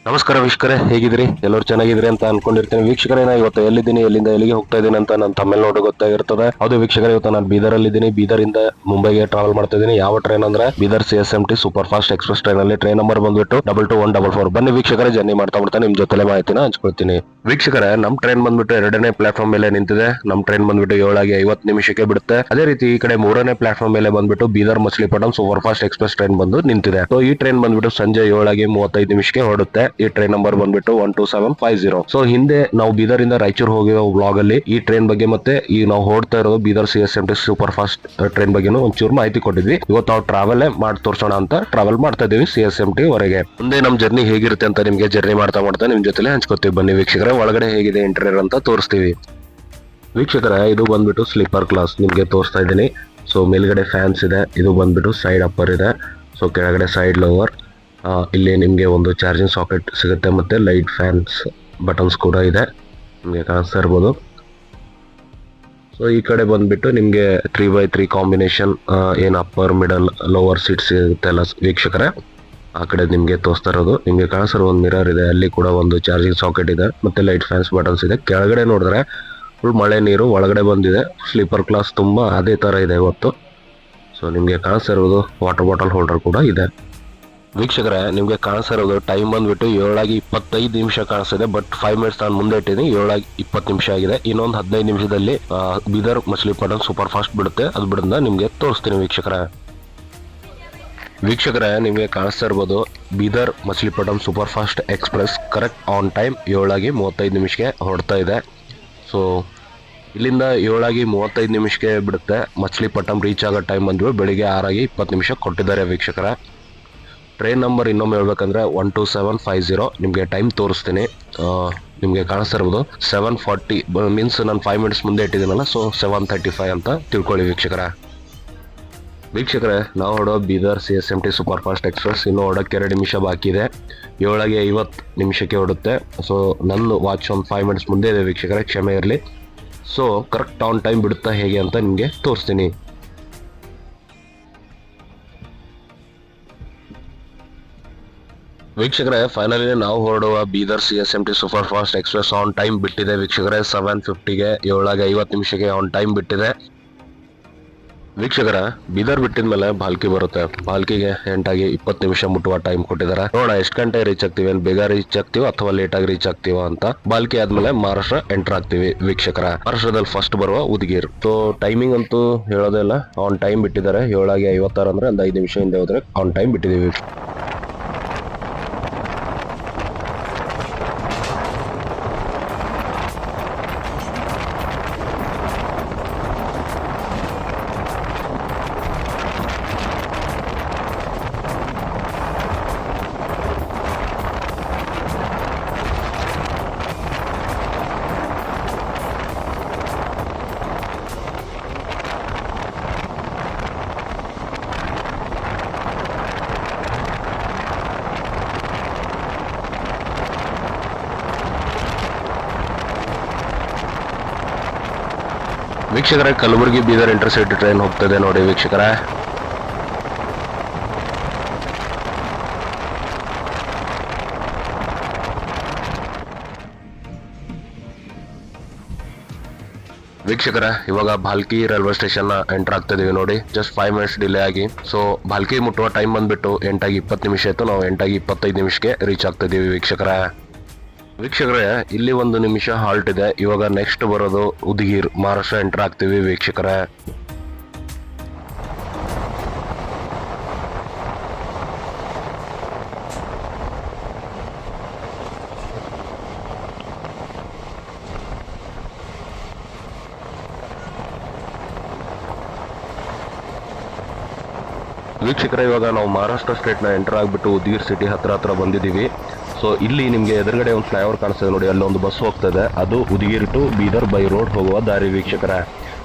ನಮಸ್ಕಾರ ವೀಕ್ಷಕರೇ, ಹೇಗಿದ್ರಿ? ಎಲ್ಲರೂ ಚೆನ್ನಾಗಿದ್ರಿ ಅಂತ ಅನ್ಕೊಂಡಿರ್ತೀನಿ. ವೀಕ್ಷಕರೇ, ಇವತ್ತು ಎಲ್ಲಿದ್ದೀನಿ, ಎಲ್ಲಿಂದ ಎಲ್ಲಿಗೆ ಹೋಗ್ತಾ ಇದ್ದೀನಿ ಅಂತ ನಾನು ತಮ್ಮೆಲ್ಲ ನೋಡಿ ಗೊತ್ತಾಗಿರ್ತದೆ. ಅದು ವೀಕ್ಷಕರೇ, ಇವತ್ತು ನಾನು ಬೀದರ್ ಅಲ್ಲಿ ಇದ್ದೀನಿ. ಬೀದರಿಂದ ಮುಂಬೈಗೆ ಟ್ರಾವೆಲ್ ಮಾಡ್ತಾ ಇದ್ದೀನಿ. ಯಾವ ಟ್ರೈನ್ ಅಂದ್ರೆ Bidar CSMT super fast express train ಅಲ್ಲಿ. ಟ್ರೈನ್ ನಂಬರ್ ಬಂದ್ಬಿಟ್ಟು 22144. ಬನ್ನಿ ವೀಕ್ಷಕರೇ, ಜರ್ನಿ ಮಾಡ್ತಾ ನಿಮ್ ಜೊತೆ ಮಾಹಿತಿನ ಹಂಚ್ಕೊಳ್ತೀನಿ. ವೀಕ್ಷಕರೇ, ನಮ್ ಟ್ರೈನ್ ಬಂದ್ಬಿಟ್ಟು 2ನೇ ಪ್ಲಾಟ್ಫಾರ್ಮ್ ಮೇಲೆ ನಿಂತಿದೆ. ನಮ್ ಟ್ರೈನ್ ಬಂದ್ಬಿಟ್ಟು 7:50 ಬಿಡುತ್ತೆ. ಅದೇ ರೀತಿ ಈ ಕಡೆ 3ನೇ ಪ್ಲಾಟ್ಫಾರ್ಮ್ ಮೇಲೆ ಬಂದ್ಬಿಟ್ಟು Bidar Machilipatnam super fast express train ಬಂದು ನಿಂತಿದೆ. ಸೊ ಈ ಟ್ರೈನ್ ಬಂದ್ಬಿಟ್ಟು ಸಂಜೆ 7:35 ಹೊರಡುತ್ತೆ. ಈ ಟ್ರೈನ್ ನಂಬರ್ ಬಂದ್ಬಿಟ್ಟು 12750. ಸೊ ಹಿಂದೆ ನಾವು ಬೀದರ್ ಇಂದ ರಾಯಚೂರು ಹೋಗಿರೋ ವ್ಲಾಗ್ ಅಲ್ಲಿ ಈ ಟ್ರೈನ್ ಬಗ್ಗೆ ಮತ್ತೆ ಈ ನಾವು ಹೊರಡ್ತಾ ಇರೋದು Bidar CSMT super fast train ಬಗ್ಗೆ ಒಂಚೂರು ಮಾಹಿತಿ ಕೊಟ್ಟಿದ್ವಿ. ಇವತ್ತು ನಾವು ಟ್ರಾವೆಲ್ ಮಾಡಿ ತೋರ್ಸೋಣ ಅಂತ ಟ್ರಾವೆಲ್ ಮಾಡ್ತಾ ಇದೀವಿ CSMT ವರೆಗೆ. ಮುಂದೆ ನಮ್ ಜರ್ನಿ ಹೇಗಿರುತ್ತೆ ಅಂತ ನಿಮ್ಗೆ ಜರ್ನಿ ಮಾಡ್ತಾ ನಿಮ್ ಜೊತೆ ಹಂಚ್ಕೊತೀವಿ. ಬನ್ನಿ ವೀಕ್ಷಕರೇ, ಒಳಗಡೆ ಹೇಗಿದೆ ಇಂಟೀರಿಯರ್ ಅಂತ ತೋರಿಸ್ತೀವಿ. ವೀಕ್ಷಕರೇ, ಇದು ಬಂದ್ಬಿಟ್ಟು ಸ್ಲೀಪರ್ ಕ್ಲಾಸ್ ನಿಮ್ಗೆ ತೋರಿಸ್ತಾ ಇದ್ದೀನಿ. ಸೊ ಮೇಲ್ಗಡೆ ಫ್ಯಾನ್ಸ್ ಇದೆ. ಇದು ಬಂದ್ಬಿಟ್ಟು ಸೈಡ್ ಅಪ್ಪರ್ ಇದೆ. ಸೊ ಕೆಳಗಡೆ ಸೈಡ್ ಲೋವರ್. ಇಲ್ಲಿ ನಿಮಗೆ ಒಂದು ಚಾರ್ಜಿಂಗ್ ಸಾಕೆಟ್ ಸಿಗುತ್ತೆ, ಮತ್ತೆ ಲೈಟ್ ಫ್ಯಾನ್ಸ್ ಬಟನ್ಸ್ ಕೂಡ ಇದೆ, ನಿಮಗೆ ಕಾಣಿಸ್ತಾ ಇರ್ಬೋದು. ಸೊ ಈ ಕಡೆ ಬಂದ್ಬಿಟ್ಟು ನಿಮಗೆ 3x3 ಕಾಂಬಿನೇಷನ್ ಏನು ಅಪ್ಪರ್ ಮಿಡಲ್ ಲೋವರ್ ಸೀಟ್ ಸಿಗುತ್ತೆ ಅಲ್ಲ ವೀಕ್ಷಕರೇ, ಆ ಕಡೆ ನಿಮಗೆ ತೋರಿಸ್ತಾ ಇರೋದು. ನಿಮಗೆ ಕಾಣಿಸಿರೋ ಒಂದು ಮಿರರ್ ಇದೆ, ಅಲ್ಲಿ ಕೂಡ ಒಂದು ಚಾರ್ಜಿಂಗ್ ಸಾಕೆಟ್ ಇದೆ, ಮತ್ತೆ ಲೈಟ್ ಫ್ಯಾನ್ಸ್ ಬಟನ್ಸ್ ಇದೆ. ಕೆಳಗಡೆ ನೋಡಿದ್ರೆ ಫುಲ್ ಮಳೆ ನೀರು ಒಳಗಡೆ ಬಂದಿದೆ. ಸ್ಲೀಪರ್ ಕ್ಲಾಸ್ ತುಂಬಾ ಅದೇ ತರ ಇದೆ ಇವತ್ತು. ಸೊ ನಿಮಗೆ ಕಾಣಿಸ್ತಾ ಇರೋದು ವಾಟರ್ ಬಾಟಲ್ ಹೋಲ್ಡರ್ ಕೂಡ ಇದೆ. ವೀಕ್ಷಕರೇ, ನಿಮ್ಗೆ ಕಾಣಿಸ್ತಾ ಇರೋದು ಟೈಮ್ ಬಂದ್ಬಿಟ್ಟು 7:25 ಕಾಣಿಸ್ತಿದೆ. ಬಟ್ 5 ಮಿನಿಟ್ಸ್ ನಾನು ಮುಂದೆ ಇಟ್ಟಿದ್ದೀನಿ. 7:20 ಆಗಿದೆ. ಇನ್ನೊಂದು 15 ನಿಮಿಷದಲ್ಲಿ ಬೀದರ್ ಮಚಲಿಪಟ್ಟಂ ಸೂಪರ್ ಫಾಸ್ಟ್ ಬಿಡುತ್ತೆ. ಅದು ಬಿಡೋದನ್ನ ನಿಮ್ಗೆ ತೋರಿಸ್ತೀನಿ ವೀಕ್ಷಕರೇ, ನಿಮಗೆ ಕಾಣಿಸ್ತಾ ಇರ್ಬೋದು Bidar Machilipatnam super fast express correct on time 7:35 ಹೊರಡ್ತಾ ಇದೆ. ಸೊ ಇಲ್ಲಿಂದ 7:35 ಬಿಡುತ್ತೆ. ಮಚಲಿಪಟ್ಟಂ ರೀಚ್ ಆಗೋ ಟೈಮ್ ಬಂದ್ಬಿಟ್ಟು ಬೆಳಿಗ್ಗೆ 6:20 ಕೊಟ್ಟಿದ್ದಾರೆ ವೀಕ್ಷಕರ. ಟ್ರೈನ್ ನಂಬರ್ ಇನ್ನೊಮ್ಮೆ ಹೇಳ್ಬೇಕಂದ್ರೆ 12750. ನಿಮಗೆ ಟೈಮ್ ತೋರಿಸ್ತೀನಿ. ನಿಮಗೆ ಕಾಣಿಸ್ತಾ ಇರ್ಬೋದು 7:40 ಮೀನ್ಸ್ ನಾನು 5 ಮಿನಿಟ್ಸ್ ಮುಂದೆ ಇಟ್ಟಿದ್ದೀನಲ್ಲ. ಸೊ 7:35 ಅಂತ ತಿಳ್ಕೊಳ್ಳಿ ವೀಕ್ಷಕರೇ, ನಾವು ಹೊಡೋ Bidar CSMT super fast express ಇನ್ನು ಹೊಡೋಕ್ಕೆ 2 ನಿಮಿಷ ಬಾಕಿ ಇದೆ. 7:50 ಹೊಡುತ್ತೆ. ಸೊ ನನ್ನ ವಾಚ್ ಒಂದು 5 ಮಿನಿಟ್ಸ್ ಮುಂದೆ ಇದೆ ವೀಕ್ಷಕರೇ, ಕ್ಷಮೆ ಇರಲಿ. ಸೊ ಕರೆಕ್ಟ್ ಆನ್ ಟೈಮ್ ಬಿಡುತ್ತಾ ಹೇಗೆ ಅಂತ ನಿಮಗೆ ತೋರಿಸ್ತೀನಿ. ವೀಕ್ಷಕರೇ, ಫೈನಲಿ ನಾವು ಹೊರಡುವ Bidar CSMT super fast express on time ಬಿಟ್ಟಿದೆ ವೀಕ್ಷಕರೇ. 7:50 7:50 ಆನ್ ಟೈಮ್ ಬಿಟ್ಟಿದೆ. ವೀಕ್ಷಕರ, ಬೀದರ್ ಬಿಟ್ಟಿದ್ಮೇಲೆ ಬಾಲ್ಕಿ ಬರುತ್ತೆ. ಬಾಲ್ಕಿಗೆ 8:20 ಮುಟ್ಟುವ ಟೈಮ್ ಕೊಟ್ಟಿದ್ದಾರೆ. ನೋಡೋಣ ಎಷ್ಟು ಗಂಟೆ ರೀಚ್ ಆಗ್ತೀವಿ, ಬೇಗ ರೀಚ್ ಆಗ್ತೀವೋ ಅಥವಾ ಲೇಟ್ ಆಗಿ ರೀಚ್ ಆಗ್ತೀವೋ ಅಂತ. ಬಾಲ್ಕಿ ಆದ್ಮೇಲೆ ಮಹಾರಾಷ್ಟ್ರ ಎಂಟರ್ ಆಗ್ತೀವಿ ವೀಕ್ಷಕರ. ಮಹಾರಾಷ್ಟ್ರದಲ್ಲಿ ಫಸ್ಟ್ ಬರುವ ಉದಗೀರ್. ಸೊ ಟೈಮಿಂಗ್ ಅಂತೂ ಹೇಳೋದೇ ಇಲ್ಲ, ಆನ್ ಟೈಮ್ ಬಿಟ್ಟಿದ್ದಾರೆ. 7:56 ಅಂದ್ರೆ ಒಂದು 5 ನಿಮಿಷ ಹಿಂದೆ ಹೋದ್ರೆ ಆನ್ ಟೈಮ್ ಬಿಟ್ಟಿದ್ದೀವಿ. ವೀಕ್ಷಕರೇ, ಕಲಬುರಗಿ ಬೀದರ್ ಇಂಟರ್ಸಿಟಿ ಟ್ರೈನ್ ಹೋಗ್ತದೆ ನೋಡಿ ವೀಕ್ಷಕರೇ. ಇವಾಗ ಭಾಲ್ಕಿ ರೈಲ್ವೆ ಸ್ಟೇಷನ್ ಎಂಟರ್ ಆಗ್ತಾ ಇದೀವಿ ನೋಡಿ. ಜಸ್ಟ್ 5 ಮಿನಿಟ್ಸ್ ಡಿಲೇ ಆಗಿ. ಸೊ ಭಾಲ್ಕಿ ಮುಟ್ಟುವ ಟೈಮ್ ಬಂದ್ಬಿಟ್ಟು 8:20 ಇತ್ತು. ನಾವು 8:25 ರೀಚ್ ಆಗ್ತಾ ಇದೀವಿ ವೀಕ್ಷಕರೇ, ಇಲ್ಲಿ 1 ನಿಮಿಷ ಹಾಲ್ಟ್ ಇದೆ. ಇವಾಗ ನೆಕ್ಸ್ಟ್ ಬರೋದು ಉದಗೀರ್, ಮಹಾರಾಷ್ಟ್ರ ಎಂಟರ್ ಆಗ್ತೀವಿ ವೀಕ್ಷಕರೇ. ಇವಾಗ ನಾವು ಮಹಾರಾಷ್ಟ್ರ ಸ್ಟೇಟ್ ನ ಎಂಟರ್ ಆಗ್ಬಿಟ್ಟು ಉದಗೀರ್ ಸಿಟಿ ಹತ್ರ ಬಂದಿದ್ದೀವಿ. ಸೊ ಇಲ್ಲಿ ನಿಮ್ಗೆ ಎದುರುಗಡೆ ಒಂದು ಫ್ಲೈಓವರ್ ಕಾಣಿಸ್ತದೆ ನೋಡಿ, ಅಲ್ಲೊಂದು ಬಸ್ ಹೋಗ್ತದೆ. ಅದು ಉದಗೀರ್ ಟು ಬೀದರ್ ಬೈ ರೋಡ್ ಹೋಗುವ ದಾರಿ ವೀಕ್ಷಕರೇ.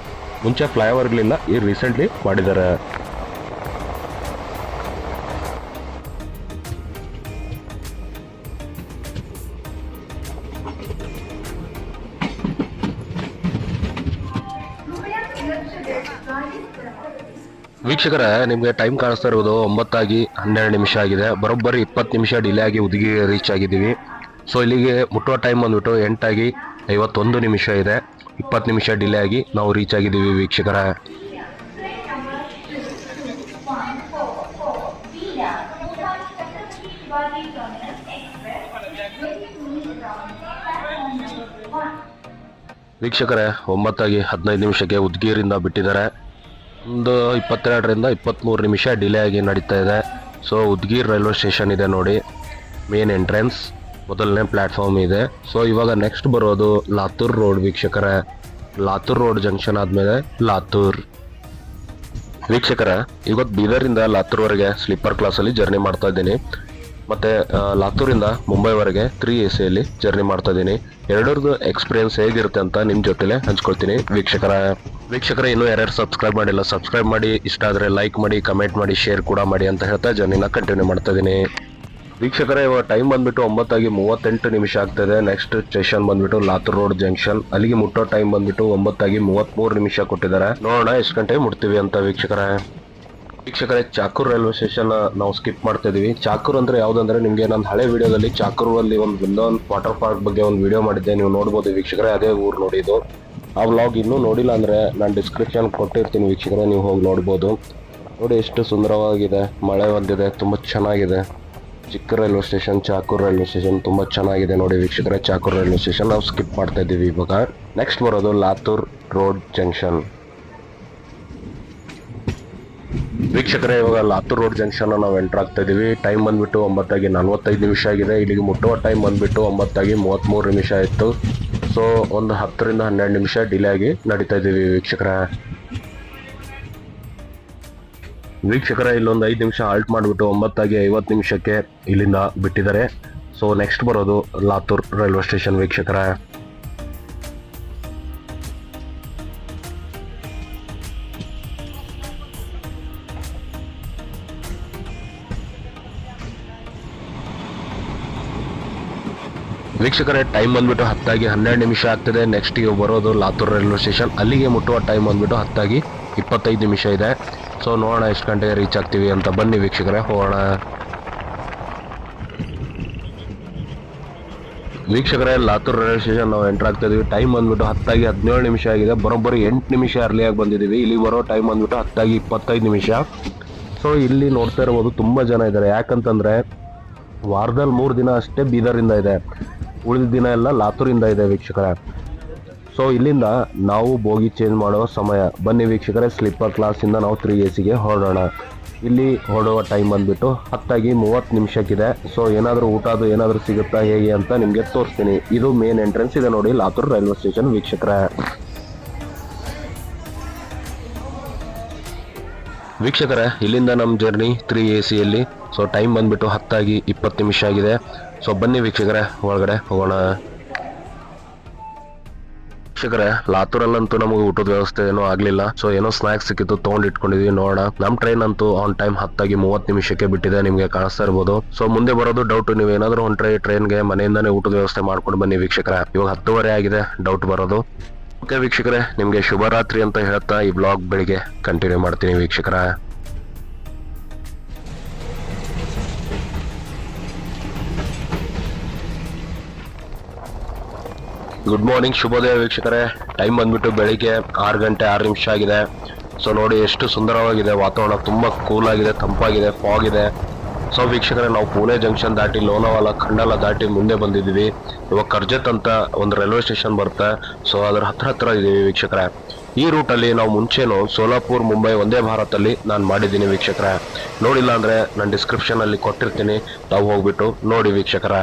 ಮುಂಚೆ ಫ್ಲೈಓವರ್ ಇರಲಿಲ್ಲ, ಈ ರೀಸೆಂಟ್ಲಿ ಮಾಡಿದ್ದಾರೆ. ವೀಕ್ಷಕರೇ, ನಿಮಗೆ ಟೈಮ್ ಕಾಣಿಸ್ತಾ ಇರೋದು 9:12 ಆಗಿದೆ. ಬರೋಬ್ಬರಿ 20 ನಿಮಿಷ ಡಿಲೇ ಆಗಿ ಉದಗಿ ರೀಚ್ ಆಗಿದ್ದೀವಿ. ಸೊ ಇಲ್ಲಿಗೆ ಮುಟ್ಟುವ ಟೈಮ್ ಬಂದ್ಬಿಟ್ಟು 8:51 ಇದೆ. 20 ನಿಮಿಷ ಡಿಲೇ ಆಗಿ ನಾವು ರೀಚ್ ಆಗಿದ್ದೀವಿ ವೀಕ್ಷಕರೇ. ವೀಕ್ಷಕರೇ, 9:15 ಉದ್ಗೀರಿಂದ ಬಿಟ್ಟಿದ್ದಾರೆ. ಒಂದು 22ರಿಂದ 23 ನಿಮಿಷ ಡಿಲೇ ಆಗಿ ನಡೀತಾ ಇದೆ. ಸೊ ಉದ್ಗೀರ್ ರೈಲ್ವೆ ಸ್ಟೇಷನ್ ಇದೆ ನೋಡಿ, ಮೇನ್ ಎಂಟ್ರೆನ್ಸ್, ಮೊದಲನೇ ಪ್ಲ್ಯಾಟ್ಫಾರ್ಮ್ ಇದೆ. ಸೊ ಇವಾಗ ನೆಕ್ಸ್ಟ್ ಬರೋದು ಲಾತೂರ್ ರೋಡ್ ವೀಕ್ಷಕರೇ. ಲಾತೂರ್ ರೋಡ್ ಜಂಕ್ಷನ್ ಆದಮೇಲೆ ಲಾತೂರ್. ವೀಕ್ಷಕರೇ, ಇವತ್ತು ಬೀದರಿಂದ ಲಾತೂರ್ವರೆಗೆ ಸ್ಲೀಪರ್ ಕ್ಲಾಸಲ್ಲಿ ಜರ್ನಿ ಮಾಡ್ತಾ ಇದ್ದೀನಿ. ಮತ್ತು ಲಾತೂರಿಂದ ಮುಂಬೈವರೆಗೆ 3 AC ಜರ್ನಿ ಮಾಡ್ತಾ ಇದ್ದೀನಿ. ಎರಡರದ್ದು ಎಕ್ಸ್ಪೀರಿಯನ್ಸ್ ಹೇಗಿರುತ್ತೆ ಅಂತ ನಿಮ್ಮ ಜೊತೆಲೆ ಹಂಚ್ಕೊಳ್ತೀನಿ ವೀಕ್ಷಕರೇ, ಇನ್ನೂ ಯಾರ್ಯಾರು ಸಬ್ಸ್ಕ್ರೈಬ್ ಮಾಡಿಲ್ಲ ಸಬ್ಸ್ಕ್ರೈಬ್ ಮಾಡಿ, ಇಷ್ಟ ಆದರೆ ಲೈಕ್ ಮಾಡಿ, ಕಮೆಂಟ್ ಮಾಡಿ, ಶೇರ್ ಕೂಡ ಮಾಡಿ ಅಂತ ಹೇಳ್ತಾ ಜರ್ನಿನ ಕಂಟಿನ್ಯೂ ಮಾಡ್ತಾ ಇದ್ದೀನಿ. ವೀಕ್ಷಕರೇ, ಇವಾಗ ಟೈಮ್ ಬಂದ್ಬಿಟ್ಟು 9:38 ಆಗ್ತಾಯಿದೆ. ನೆಕ್ಸ್ಟ್ ಸ್ಟೇಷನ್ ಬಂದ್ಬಿಟ್ಟು ಲಾತೂರ್ ರೋಡ್ ಜಂಕ್ಷನ್. ಅಲ್ಲಿಗೆ ಮುಟ್ಟೋ ಟೈಮ್ ಬಂದ್ಬಿಟ್ಟು 9:33 ಕೊಟ್ಟಿದ್ದಾರೆ. ನೋಡೋಣ ಎಷ್ಟು ಗಂಟೆಗೆ ಮುಟ್ತೀವಿ ಅಂತ ವೀಕ್ಷಕರೇ, ಚಾಕೂರ್ ರೈಲ್ವೆ ಸ್ಟೇಷನ್ ನಾವು ಸ್ಕಿಪ್ ಮಾಡ್ತಾ ಇದೀವಿ. ಚಾಕೂರ್ ಅಂದ್ರೆ ಯಾವ್ದಂದ್ರೆ, ನಿಮಗೆ ನನ್ನ ಹಳೆ ವಿಡಿಯೋದಲ್ಲಿ ಚಾಕೂರಲ್ಲಿ ಒಂದು ಬೃಂದಾವನ್ ವಾಟರ್ ಪಾರ್ಕ್ ಬಗ್ಗೆ ಒಂದು ವಿಡಿಯೋ ಮಾಡಿದ್ದೆ, ನೀವು ನೋಡ್ಬೋದು ವೀಕ್ಷಕರೇ. ಅದೇ ಊರು ನೋಡಿ ಇದು. ಆ ವ್ಲಾಗ್ ಇನ್ನೂ ನೋಡಿಲ್ಲ ಅಂದ್ರೆ ನಾನು ಡಿಸ್ಕ್ರಿಪ್ಷನ್ ಕೊಟ್ಟಿರ್ತೀನಿ ವೀಕ್ಷಕರೇ, ನೀವು ಹೋಗಿ ನೋಡ್ಬೋದು. ನೋಡಿ ಎಷ್ಟು ಸುಂದರವಾಗಿದೆ, ಮಳೆ ಬಂದಿದೆ, ತುಂಬ ಚೆನ್ನಾಗಿದೆ. ಚಿಕ್ಕ railway station, Chakur railway station ತುಂಬ ಚೆನ್ನಾಗಿದೆ ನೋಡಿ ವೀಕ್ಷಕರೇ. ಚಾಕೂರ್ ರೈಲ್ವೆ ಸ್ಟೇಷನ್ ನಾವು ಸ್ಕಿಪ್ ಮಾಡ್ತಾ ಇದ್ದೀವಿ. ಇವಾಗ ನೆಕ್ಸ್ಟ್ ಬರೋದು ಲಾತೂರ್ ರೋಡ್ ಜಂಕ್ಷನ್. ವೀಕ್ಷಕರೇ, ಇವಾಗ ಲಾತೂರ್ ರೋಡ್ ಜಂಕ್ಷನ್ ನಾವು ಎಂಟರ್ ಆಗ್ತಾ ಇದೀವಿ. ಟೈಮ್ ಬಂದ್ಬಿಟ್ಟು 9:45 ಆಗಿದೆ. ಇಲ್ಲಿಗೆ ಮುಟ್ಟುವ ಟೈಮ್ ಬಂದ್ಬಿಟ್ಟು 9:33 ಆಯಿತು. ಸೊ ಒಂದು 10ರಿಂದ 12 ನಿಮಿಷ ಡಿಲೇ ಆಗಿ ನಡೀತಾ ಇದ್ದೀವಿ ವೀಕ್ಷಕರೇ, ಇಲ್ಲೊಂದು 5 ನಿಮಿಷ ಹಾಲ್ಟ್ ಮಾಡಿಬಿಟ್ಟು 9:50 ಇಲ್ಲಿಂದ ಬಿಟ್ಟಿದ್ದಾರೆ. ಸೊ ನೆಕ್ಸ್ಟ್ ಬರೋದು ಲಾತೂರ್ ರೈಲ್ವೆ ಸ್ಟೇಷನ್ ವೀಕ್ಷಕರೇ. ವೀಕ್ಷಕರೇ, ಟೈಮ್ ಬಂದ್ಬಿಟ್ಟು 10:12 ಆಗ್ತದೆ. ನೆಕ್ಸ್ಟ್ ಬರೋದು ಲಾತೂರ್ ರೈಲ್ವೆ ಸ್ಟೇಷನ್. ಅಲ್ಲಿಗೆ ಮುಟ್ಟುವ ಟೈಮ್ ಬಂದ್ಬಿಟ್ಟು 10:25 ಇದೆ. ಸೊ ನೋಡೋಣ ಎಷ್ಟು ಗಂಟೆಗೆ ರೀಚ್ ಆಗ್ತೀವಿ ಅಂತ. ಬನ್ನಿ ವೀಕ್ಷಕರೇ, ಹೋಗೋಣ. ವೀಕ್ಷಕರೇ, ಲಾತೂರ್ ರೈಲ್ವೆ ಸ್ಟೇಷನ್ ನಾವು ಎಂಟರ್ ಆಗ್ತಾ ಇದೀವಿ. ಟೈಮ್ ಬಂದ್ಬಿಟ್ಟು 10:17 ಆಗಿದೆ. ಬರೋಬ್ಬರಿ 8 ನಿಮಿಷ ಅರ್ಲಿಯಾಗಿ ಬಂದಿದ್ದೀವಿ. ಇಲ್ಲಿ ಬರೋ ಟೈಮ್ ಬಂದ್ಬಿಟ್ಟು 10:25. ಸೊ ಇಲ್ಲಿ ನೋಡ್ತಾ ಇರ್ಬೋದು ತುಂಬ ಜನ ಇದ್ದಾರೆ. ಯಾಕಂತಂದ್ರೆ ವಾರದಲ್ಲಿ 3 ದಿನ ಅಷ್ಟೇ ಬೀದರಿಂದ ಇದೆ, ಉಳಿದ ದಿನ ಎಲ್ಲ ಲಾತೂರಿಂದ ಇದೆ ವೀಕ್ಷಕರೇ. ಸೊ ಇಲ್ಲಿಂದ ನಾವು ಬೋಗಿ ಚೇಂಜ್ ಮಾಡೋ ಸಮಯ. ಬನ್ನಿ ವೀಕ್ಷಕರೇ, ಸ್ಲೀಪರ್ ಕ್ಲಾಸಿಂದ ನಾವು 3 AC ಹೊರಡೋಣ. ಇಲ್ಲಿ ಹೊರಡುವ ಟೈಮ್ ಬಂದ್ಬಿಟ್ಟು 10:30 ಸೊ ಏನಾದರೂ ಊಟ ಅದು ಏನಾದರೂ ಸಿಗುತ್ತಾ ಹೇಗೆ ಅಂತ ನಿಮಗೆ ತೋರಿಸ್ತೀನಿ. ಇದು ಮೇನ್ ಎಂಟ್ರೆನ್ಸ್ ಇದೆ ನೋಡಿ, ಲಾತೂರ್ ರೈಲ್ವೆ ಸ್ಟೇಷನ್ ವೀಕ್ಷಕರೇ, ಇಲ್ಲಿಂದ ನಮ್ಮ ಜರ್ನಿ 3 AC. ಸೊ ಟೈಮ್ ಬಂದ್ಬಿಟ್ಟು 10:20 ಆಗಿದೆ. ಸೊ ಬನ್ನಿ ವೀಕ್ಷಕರೇ, ಒಳಗಡೆ ಹೋಗೋಣ. ವೀಕ್ಷಕರೇ, ಲಾತೂರಲ್ಲಂತೂ ನಮಗೆ ಊಟದ ವ್ಯವಸ್ಥೆ ಏನೂ ಆಗಲಿಲ್ಲ. ಸೊ ಏನೋ ಸ್ನಾಕ್ಸ್ ಸಿಕ್ಕಿತ್ತು, ತೊಗೊಂಡು ಇಟ್ಕೊಂಡಿದ್ವಿ. ನೋಡೋಣ. ನಮ್ಮ ಟ್ರೈನ್ ಅಂತೂ ಆನ್ ಟೈಮ್ 10:30 ಬಿಟ್ಟಿದೆ, ನಿಮಗೆ ಕಾಣಿಸ್ತಾ ಇರ್ಬೋದು. ಸೊ ಮುಂದೆ ಬರೋದು ಡೌಟ್, ನೀವು ಏನಾದರೂ ಹೊಂಟ್ರೆ ಟ್ರೈನ್ಗೆ ಮನೆಯಿಂದಾನೇ ಊಟದ ವ್ಯವಸ್ಥೆ ಮಾಡ್ಕೊಂಡು ಬನ್ನಿ ವೀಕ್ಷಕರೇ. ಇವಾಗ 10:30 ಆಗಿದೆ, ಡೌಟ್ ಬರೋದು. ಓಕೆ ವೀಕ್ಷಕರೇ, ನಿಮಗೆ ಶುಭರಾತ್ರಿ ಅಂತ ಹೇಳ್ತಾ ಈ ಬ್ಲಾಗ್ ಬೆಳಿಗ್ಗೆ ಕಂಟಿನ್ಯೂ ಮಾಡ್ತೀನಿ ವೀಕ್ಷಕರೇ. ಗುಡ್ ಮಾರ್ನಿಂಗ್, ಶುಭೋದಯ ವೀಕ್ಷಕರೇ. ಟೈಮ್ ಬಂದ್ಬಿಟ್ಟು ಬೆಳಿಗ್ಗೆ 6:06 ಆಗಿದೆ. ಸೊ ನೋಡಿ ಎಷ್ಟು ಸುಂದರವಾಗಿದೆ ವಾತಾವರಣ, ತುಂಬ ಕೂಲ್ ಆಗಿದೆ, ತಂಪಾಗಿದೆ, ಫಾಗ್ ಇದೆ. ಸೊ ವೀಕ್ಷಕರೇ, ನಾವು ಪುಣೆ ಜಂಕ್ಷನ್ ದಾಟಿ ಲೋನಾವಾಲ ಖಂಡಾಲ ದಾಟಿ ಮುಂದೆ ಬಂದಿದ್ದೀವಿ. ಇವಾಗ ಕರ್ಜತ್ ಅಂತ ಒಂದು ರೈಲ್ವೆ ಸ್ಟೇಷನ್ ಬರುತ್ತೆ. ಸೊ ಅದ್ರ ಹತ್ರ ಇದ್ದೀವಿ ವೀಕ್ಷಕರೇ. ಈ ರೂಟಲ್ಲಿ ನಾವು ಮುಂಚೆನೂ ಸೋಲಾಪುರ್ ಮುಂಬೈ ಒಂದೇ ಭಾರತಲ್ಲಿ ನಾನು ಮಾಡಿದ್ದೀನಿ ವೀಕ್ಷಕರೇ. ನೋಡಿಲ್ಲ ಅಂದರೆ ನಾನು ಡಿಸ್ಕ್ರಿಪ್ಷನಲ್ಲಿ ಕೊಟ್ಟಿರ್ತೀನಿ, ತಾವು ಹೋಗ್ಬಿಟ್ಟು ನೋಡಿ ವೀಕ್ಷಕರೇ.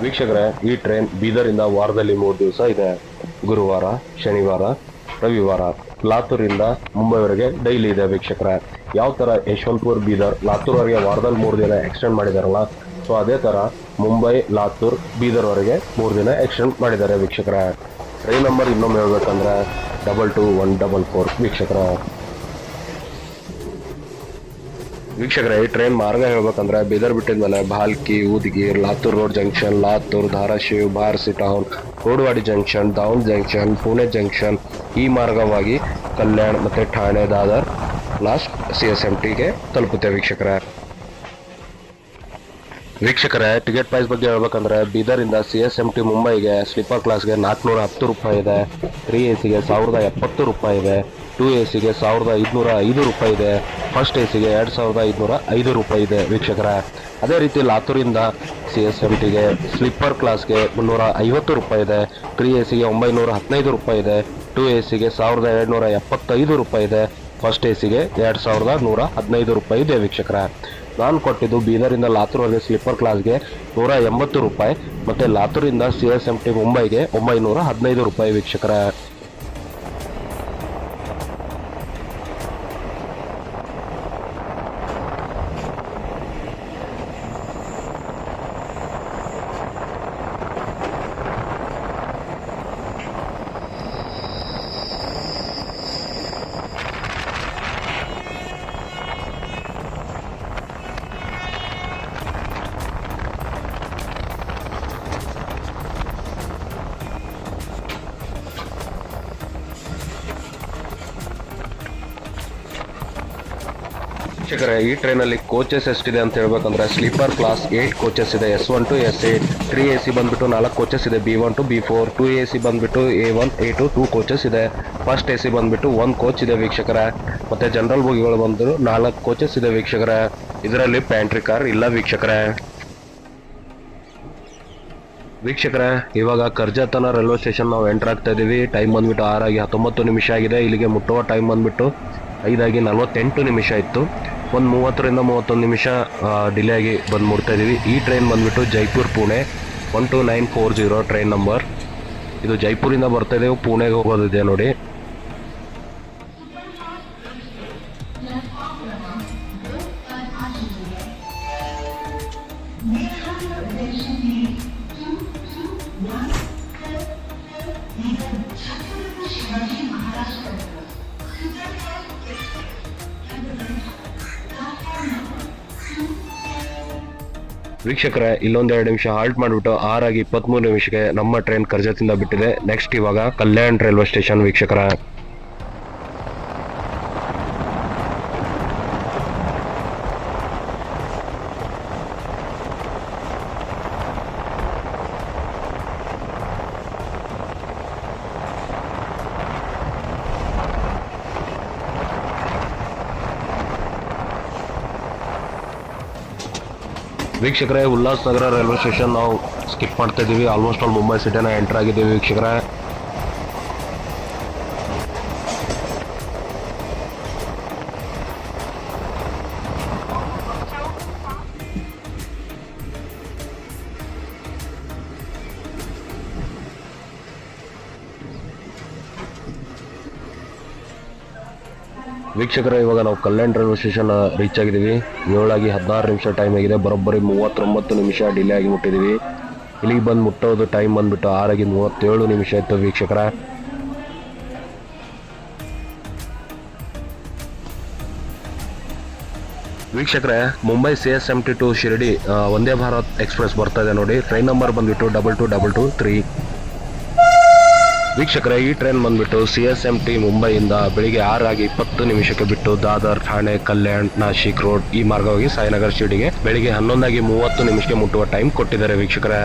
ವೀಕ್ಷಕರೇ, ಈ ಟ್ರೈನ್ ಬೀದರಿಂದ ವಾರದಲ್ಲಿ 3 ದಿವಸ ಇದೆ. ಗುರುವಾರ, ಶನಿವಾರ, ರವಿವಾರ. ಲಾತೂರಿಂದ ಮುಂಬೈವರೆಗೆ ಡೈಲಿ ಇದೆ ವೀಕ್ಷಕರೇ. ಯಾವ ತರ ಯಶವಂತಪುರ್ ಬೀದರ್ ಲಾತೂರ್ವರೆಗೆ ವಾರದಲ್ಲಿ 3 ದಿನ ಎಕ್ಸ್ಟೆಂಡ್ ಮಾಡಿದಾರಲ್ಲ, ಸೊ ಅದೇ ತರ ಮುಂಬೈ ಲಾತೂರ್ ಬೀದರ್ ವರೆಗೆ 3 ದಿನ ಎಕ್ಸ್ಟೆಂಡ್ ಮಾಡಿದ್ದಾರೆ ವೀಕ್ಷಕರೇ. ಟ್ರೈನ್ ನಂಬರ್ ಇನ್ನೊಮ್ಮೆ ಹೇಳ್ಬೇಕಂದ್ರೆ 22144 ವೀಕ್ಷಕರೇ. ವೀಕ್ಷಕರೇ, ಈ ಟ್ರೈನ್ ಮಾರ್ಗ ಹೇಳ್ಬೇಕಂದ್ರೆ ಬೀದರ್ ಬಿಟ್ಟಿದ್ಮೇಲೆ Bhalki, Udgir, Latur road junction, Latur, Dharashiv, Barshi town, ರೋಡ್ವಾಡಿ junction, Daund junction, Pune junction, ಈ ಮಾರ್ಗವಾಗಿ ಕಲ್ಯಾಣ್ ಮತ್ತೆ ಠಾಣೆ, ದಾದರ್, ಲಾಸ್ಟ್ CSMTಗೆ ತಲುಪುತ್ತೆ ವೀಕ್ಷಕರೇ. ಟಿಕೆಟ್ ಪ್ರೈಸ್ ಬಗ್ಗೆ ಹೇಳ್ಬೇಕಂದ್ರೆ ಬೀದರಿಂದ CSMT ಮುಂಬೈಗೆ ಸ್ಲೀಪರ್ ಕ್ಲಾಸ್ಗೆ 410 ರೂಪಾಯಿ ಇದೆ, 3AC ಗೆ 1070 ರೂಪಾಯಿ ಇದೆ, 2AC ಗೆ 1505 ರೂಪಾಯಿ ಇದೆ, ಫಸ್ಟ್ AC ಗೆ 2505 ರೂಪಾಯಿ ಇದೆ ವೀಕ್ಷಕರೇ. ಅದೇ ರೀತಿ ಲಾತೂರಿಂದ CSMTಗೆ ಸ್ಲೀಪರ್ ಕ್ಲಾಸ್ಗೆ 350 ರೂಪಾಯಿ ಇದೆ, 3AC ಗೆ 915 ರೂಪಾಯಿ ಇದೆ, 2AC ಗೆ 1775 ರೂಪಾಯಿ ಇದೆ, ಫಸ್ಟ್ AC ಗೆ 2115 ರೂಪಾಯಿ ಇದೆ ವೀಕ್ಷಕರೇ. ನಾನು ಕೊಟ್ಟಿದ್ದು ಬೀದರಿಂದ ಲಾತೂರ್ವರೆಗೆ ಸ್ಲೀಪರ್ ಕ್ಲಾಸ್ಗೆ 180 ರೂಪಾಯಿ, ಮತ್ತೆ ಲಾತೂರಿಂದ CSMT ಮುಂಬೈಗೆ 915 ರೂಪಾಯಿ ವೀಕ್ಷಕರೇ. ವೀಕ್ಷಕರೇ, ಈ ಟ್ರೈನಲ್ಲಿ ಕೋಚಸ್ ಎಷ್ಟಿದೆ ಅಂತ ಹೇಳ್ಬೇಕಂದ್ರೆ ಸ್ಲೀಪರ್ ಕ್ಲಾಸ್ 8 ಕೋಚಸ್ ಇದೆ, S1 to S8, 3AC ಬಂದ್ಬಿಟ್ಟು 4 ಕೋಚಸ್ ಇದೆ, B1 to B4, 2AC ಬಂದ್ಬಿಟ್ಟು A1 A2 2 ಕೋಚಸ್ ಇದೆ, ಫಸ್ಟ್ AC ಬಂದ್ಬಿಟ್ಟು 1 ಕೋಚ್ ಇದೆ ವೀಕ್ಷಕರೇ. ಮತ್ತೆ ಜನರಲ್ ಬೋಗಿಗಳು ಬಂದು 4 ಕೋಚಸ್ ಇದೆ ವೀಕ್ಷಕರೇ. ಇದರಲ್ಲಿ ಪ್ಯಾಂಟ್ರಿ ಕಾರ್ ಇಲ್ಲ ವೀಕ್ಷಕರೇ. ಇವಾಗ ಕರ್ಜತನ ರೈಲ್ವೆ ಸ್ಟೇಷನ್ ನಾವು ಎಂಟರ್ ಆಗ್ತಾ ಇದೀವಿ. ಟೈಮ್ ಬಂದ್ಬಿಟ್ಟು 6:19 ನಿಮಿಷ ಆಗಿದೆ. ಇಲ್ಲಿಗೆ ಮುಟ್ಟುವ ಟೈಮ್ ಬಂದ್ಬಿಟ್ಟು 5:48 ನಿಮಿಷ ಇತ್ತು. ಒಂದು 30ರಿಂದ 31 ನಿಮಿಷ ಡಿಲೇ ಆಗಿ ಬಂದು ಮುಡ್ತಾ ಇದೀವಿ. ಈ ಟ್ರೈನ್ ಬಂದ್ಬಿಟ್ಟು ಜೈಪುರ್ ಪುಣೆ 12940 ಟ್ರೈನ್ ನಂಬರ್. ಇದು ಜೈಪುರಿಂದ ಬರ್ತಾ ಇದೆ, ಪುಣೆಗೆ ಹೋಗೋದಿದೆ ನೋಡಿ. ವೀಕ್ಷಕರೇ, ಇಲ್ಲೊಂದು 2 ನಿಮಿಷ ಹಾಲ್ಟ್ ಮಾಡಿಬಿಟ್ಟು 6:23 ನಿಮಿಷಕ್ಕೆ ನಮ್ಮ ಟ್ರೈನ್ ಕರ್ಜತಿಂದ ಬಿಟ್ಟಿದೆ. ನೆಕ್ಸ್ಟ್ ಇವಾಗ ಕಲ್ಯಾಣ್ ರೈಲ್ವೆ ಸ್ಟೇಷನ್ ವೀಕ್ಷಕರೇ. ವೀಕ್ಷಕರೇ, ಉಲ್ಲಾಸ್ನಗರ ರೈಲ್ವೆ ಸ್ಟೇಷನ್ ನಾವು ಸ್ಕಿಪ್ ಮಾಡ್ತಾ ಇದ್ದೀವಿ. ಆಲ್ಮೋಸ್ಟ್ ಆಲ್ ಮುಂಬೈ ಸಿಟಿನ ಎಂಟರ್ ಆಗಿದ್ದೀವಿ ವೀಕ್ಷಕರೇ. ಇವಾಗ ನಾವು ಕಲ್ಯಾಣ್ ರೈಲ್ವೆ ಸ್ಟೇಷನ್ ರೀಚ್ ಆಗಿದ್ದೀವಿ. 7:16 ನಿಮಿಷ ಟೈಮ್ ಆಗಿದೆ. ಬರೋಬ್ಬರಿ 39 ನಿಮಿಷ ಡಿಲೇ ಆಗಿ ಮುಟ್ಟಿದ್ದೀವಿ. ಇಲ್ಲಿಗೆ ಬಂದು ಮುಟ್ಟೋದು ಟೈಮ್ ಬಂದ್ಬಿಟ್ಟು 6:37 ನಿಮಿಷ ಇತ್ತು ವೀಕ್ಷಕರ. ವೀಕ್ಷಕರೇ, Mumbai CSMT to Shirdi Vande Bharat express ಬರ್ತಾ ಇದೆ ನೋಡಿ. ಟ್ರೈನ್ ನಂಬರ್ ಬಂದ್ಬಿಟ್ಟು 22223. ವೀಕ್ಷಕರೇ, ಈ ಟ್ರೈನ್ ಬಂದ್ಬಿಟ್ಟು CSMT ಮುಂಬೈಯಿಂದ ಬೆಳಿಗ್ಗೆ 6:20 ನಿಮಿಷಕ್ಕೆ ಬಿಟ್ಟು ದಾದರ್, ಠಾಣೆ, ಕಲ್ಯಾಣ್, ನಾಶಿಕ್ ರೋಡ್ ಈ ಮಾರ್ಗವಾಗಿ ಸಾಯಿನಗರ್ ಶಿರಡಿಗೆ ಬೆಳಿಗ್ಗೆ 11:30 ನಿಮಿಷಕ್ಕೆ ಮುಟ್ಟುವ ಟೈಮ್ ಕೊಟ್ಟಿದ್ದಾರೆ ವೀಕ್ಷಕರೇ.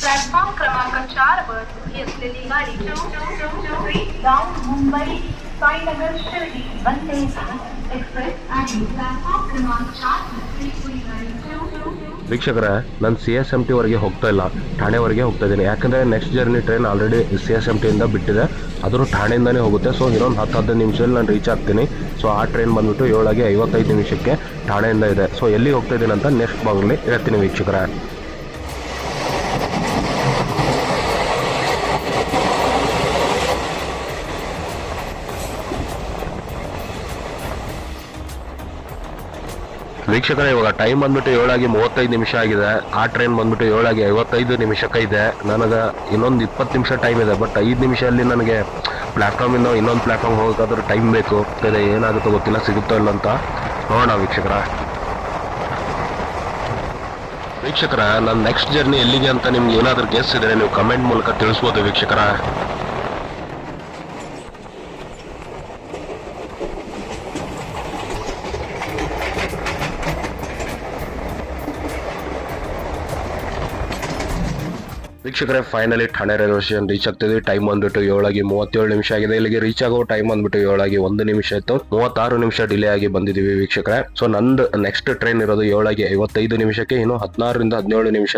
प्लॅटफॉर्म क्रमांक 4 वर ही असलेली गाडी गाव मुंबई साईनगर शिर्डी वंदे भारत एक्सप्रेस आणि प्लॅटफॉर्म क्रमांक 4 वर ही गाडी ವೀಕ್ಷಕರೇ, ನಾನು CSMT ವರೆಗೆ ಹೋಗ್ತಾ ಇಲ್ಲ, ಠಾಣೆವರೆಗೆ ಹೋಗ್ತಾ ಇದ್ದೀನಿ. ಯಾಕಂದರೆ next journey train already CSMT ಇಂದ ಬಿಟ್ಟಿದೆ, ಅದು ಠಾಣೆಯಿಂದನೇ ಹೋಗುತ್ತೆ. ಸೊ ಇನ್ನೊಂದು 10-15 ನಿಮಿಷದಲ್ಲಿ ನಾನು ರೀಚ್ ಆಗ್ತೀನಿ. ಸೊ ಆ ಟ್ರೈನ್ ಬಂದ್ಬಿಟ್ಟು 7:55 ನಿಮಿಷಕ್ಕೆ ಠಾಣೆಯಿಂದ ಇದೆ. ಸೊ ಎಲ್ಲಿ ಹೋಗ್ತಾ ಇದ್ದೀನಿ ಅಂತ ನೆಕ್ಸ್ಟ್ ಭಾಗದಲ್ಲಿ ಹೇಳ್ತೀನಿ ವೀಕ್ಷಕರೇ. ವೀಕ್ಷಕರೇ, ಇವಾಗ ಟೈಮ್ ಬಂದ್ಬಿಟ್ಟು 7:35 ನಿಮಿಷ ಆಗಿದೆ. ಆ ಟ್ರೈನ್ ಬಂದ್ಬಿಟ್ಟು 7:55 ನಿಮಿಷಕ್ಕೆ ಇದೆ. ನನಗೆ ಇನ್ನೊಂದು 20 ನಿಮಿಷ ಟೈಮ್ ಇದೆ. ಬಟ್ 5 ನಿಮಿಷದಲ್ಲಿ ನನಗೆ ಪ್ಲಾಟ್ಫಾರ್ಮಿಂದ ಇನ್ನೊಂದು ಪ್ಲಾಟ್ಫಾರ್ಮ್ ಹೋಗೋಕ್ಕಾದ್ರೂ ಟೈಮ್ ಬೇಕು. ಅದೇ ಏನಾಗುತ್ತೋ ಗೊತ್ತಿಲ್ಲ, ಸಿಗುತ್ತೋ ಇಲ್ಲ ಅಂತ ನೋಡೋಣ ವೀಕ್ಷಕರ. ನನ್ನ ನೆಕ್ಸ್ಟ್ ಜರ್ನಿ ಎಲ್ಲಿಗೆ ಅಂತ ನಿಮ್ಗೆ ಏನಾದರೂ ಗೆಸ್ ಇದ್ರೆ ನೀವು ಕಮೆಂಟ್ ಮೂಲಕ ತಿಳಿಸ್ಬೋದು ವೀಕ್ಷಕರ. ವೀಕ್ಷಕರೇ, ಫೈನಲಿ ಠಾಣೆ ರೈಲ್ವೆ ಸ್ಟೇಷನ್ ರೀಚ್ ಆಗ್ತಿದ್ವಿ. ಟೈಮ್ ಬಂದ್ಬಿಟ್ಟು 7:37 ನಿಮಿಷ ಆಗಿದೆ. ಇಲ್ಲಿಗೆ ರೀಚ್ ಆಗೋ ಟೈಮ್ ಬಂದ್ಬಿಟ್ಟು 7:01 ನಿಮಿಷ ಇತ್ತು. 36 ನಿಮಿಷ ಡಿಲೇ ಆಗಿ ಬಂದಿದ್ದೀವಿ ವೀಕ್ಷಕರೇ. ಸೊ ನಂದು ನೆಕ್ಸ್ಟ್ ಟ್ರೈನ್ ಇರೋದು 7:55 ನಿಮಿಷಕ್ಕೆ. ಇನ್ನು 16ರಿಂದ 17 ನಿಮಿಷ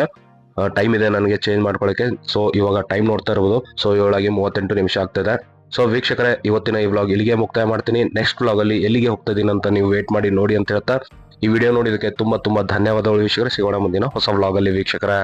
ಟೈಮ್ ಇದೆ ನನಗೆ ಚೇಂಜ್ ಮಾಡ್ಕೊಳ್ಳೋಕೆ. ಸೊ ಇವಾಗ ಟೈಮ್ ನೋಡ್ತಾ ಇರ್ಬೋದು. ಸೊ 7:38 ನಿಮಿಷ ಆಗ್ತಿದೆ. ಸೊ ವೀಕ್ಷಕರೇ, ಇವತ್ತಿನ ಈ ವ್ಲಾಗ್ ಇಲ್ಲಿಗೆ ಮುಕ್ತಾಯ ಮಾಡ್ತೀನಿ. ನೆಕ್ಸ್ಟ್ ವ್ಲಾಗ್ ಅಲ್ಲಿ ಎಲ್ಲಿಗೆ ಹೋಗ್ತಾ ಇದೀನಿ ಅಂತ ನೀವು ವೇಟ್ ಮಾಡಿ ನೋಡಿ ಅಂತ ಹೇಳ್ತಾ ಈ ವಿಡಿಯೋ ನೋಡಿದಕ್ಕೆ ತುಂಬಾ ಧನ್ಯವಾದಗಳು ವೀಕ್ಷಕರೇ. ಸಿಗೋಣ ಮುಂದಿನ ಹೊಸ ವ್ಲಾಗ್ ಅಲ್ಲಿ ವೀಕ್ಷಕರೇ.